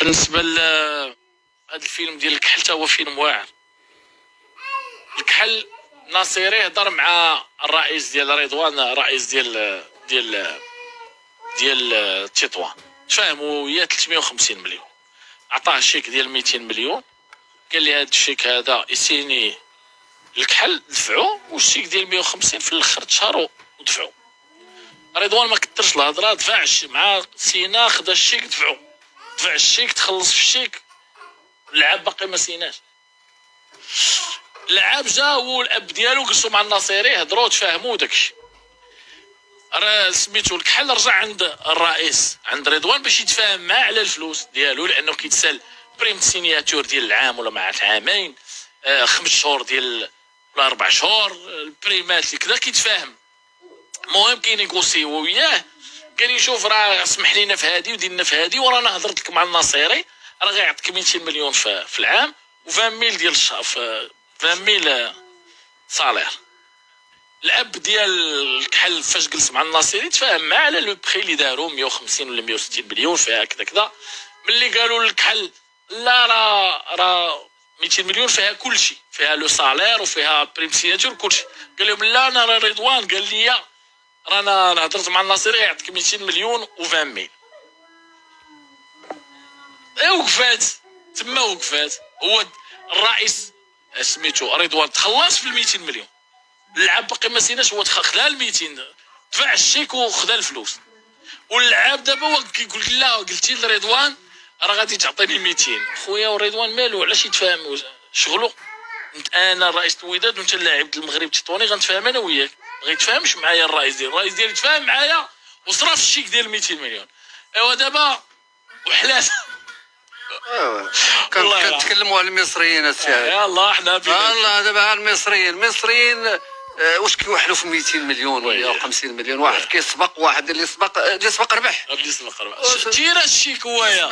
بالنسبه لهذا الفيلم ديال الكحل تا هو فيلم واعر. الكحل ناصيري هضر مع الرئيس ديال رضوان، الرئيس ديال تطوان، تفاهموا وياه 350 مليون، عطاه الشيك ديال 200 مليون، قال لي هذا الشيك هذا يسيني الكحل دفعوه، والشيك ديال 150 في الاخر تشهروا ودفعوا. رضوان ما كثرش الهضره، دفع مع سينا، خدا الشيك دفع الشيك، تخلص في الشيك، اللعاب باقي ما سيناش. اللعاب جا هو الاب ديالو جلسوا مع الناصيري، هضروا تفاهموا داكشي. راه سميتو الكحل رجع عند الرئيس، عند رضوان، باش يتفاهم معاه على الفلوس ديالو، لانه كيتسال بريم سينياتور ديال العام ولا مع العامين، 5 شهور ديال ولا 4 شهور، البريمات اللي كذا كيتفاهم. المهم كينيغوسيو وياه، قال لي شوف راه سمح لينا في هذه وديرنا في هذه، ورانا هضرت لك مع الناصيري، راه غيعطيك 200 مليون في العام و20 ميل ديال الشهر، 20 ميل صالير. الاب ديال الكحل فاش جلس مع الناصيري تفاهم معاه على لو بخي اللي داروا 150 ولا 160 مليون فيها كذا كذا. ملي قالوا للكحل لا راه 200 مليون فيها كل شيء، فيها لو سالير وفيها بريم سيناتور كل شيء، قال لهم لا انا رضوان قال لي رانا هضرت مع الناصيري يعطيك 200 مليون و20 ميل. وقفات تما، وقفات. هو الرئيس سميتو رضوان تخلص في 200 مليون، اللعاب باقي ما سيناش، هو خدا ال 200، دفع الشيك وخدا الفلوس. واللعاب دابا هو كيقول لك لا، قلتي لرضوان راه غادي تعطيني 200. خويا ورضوان مالو، علاش يتفاهم شغلو؟ انا الرئيس الوداد وانت اللاعب المغرب التطواني، غنتفاهم انا وياك، ما غيتفاهمش معايا الرئيس ديالي يتفاهم معايا وصرف الشيك ديال 200 مليون. ايوا دابا وحلات. كنتكلموا على المصريين السي. يلاه حنا الله دابا على المصريين واش كيوحلوا في 200 مليون و 150 مليون؟ واحد كيسبق، واحد اللي سبق ربح. تيرا الشيك هوايا.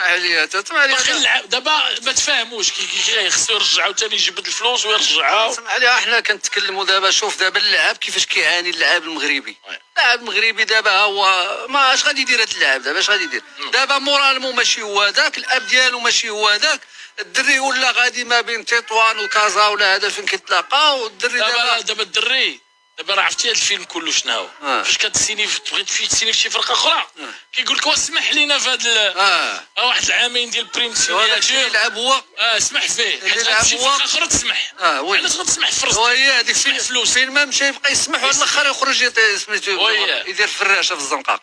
اسمع لي دابا ما تفاهموش كي خصو يرجعوا ثاني يجبد الفلوس ويرجعوا. اسمع لي، احنا كنتكلموا دابا، شوف دابا اللعاب كيفاش كيعاني اللاعب المغربي. اللاعب المغربي دابا هو ما اش غادي يدير هذا اللاعب دابا؟ اش غادي يدير دابا؟ مورالمو ماشي هو هذاك، الاب ديالو ماشي هو هذاك، الدري ولا غادي ما بين تطوان وكازا ولا هذا فين كيتلاقاو الدري. دابا الدري دابا راه عرفتي هذا الفيلم كله شنو هو؟ فاش كتسيني بغيت تسيني في شي فرقه اخرى كيقول لك واسمح لينا في هذا واحد العامين ديال بريم سينياتور يلعب هو، اسمح فيه، حيت شي فرقه اخرى تسمح. علاش غتسمح في فرصتك؟ هي هذيك فين ما مشى يبقى يسمح، والاخر يخرج سميتو يدير فراشه في الزنقه.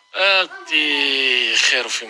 خير وفي